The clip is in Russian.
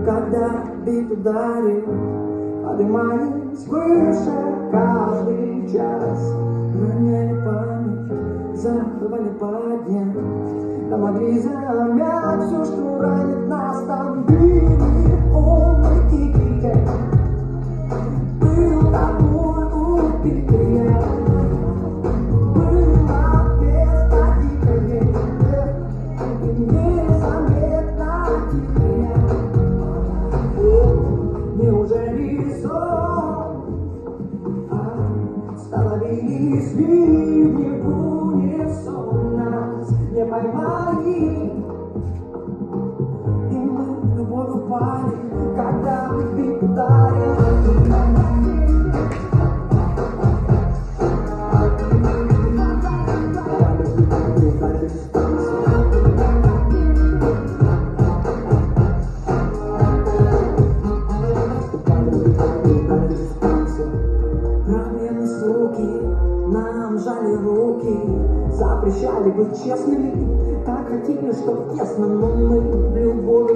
Когда бит ударил, поднимаясь выше каждый час, роняли память, забывали поднять, да могли замять все, что ранит нас. Там были умы и крики, был тобой убитый я, было без подикой, незаметно тихо. Неужели сон? Становились ливни в унисон, нас не поймали, и мы любовь упали, когда бит ударил. Нам жали руки, запрещали быть честными, так хотели, чтоб тесно, но мы любовь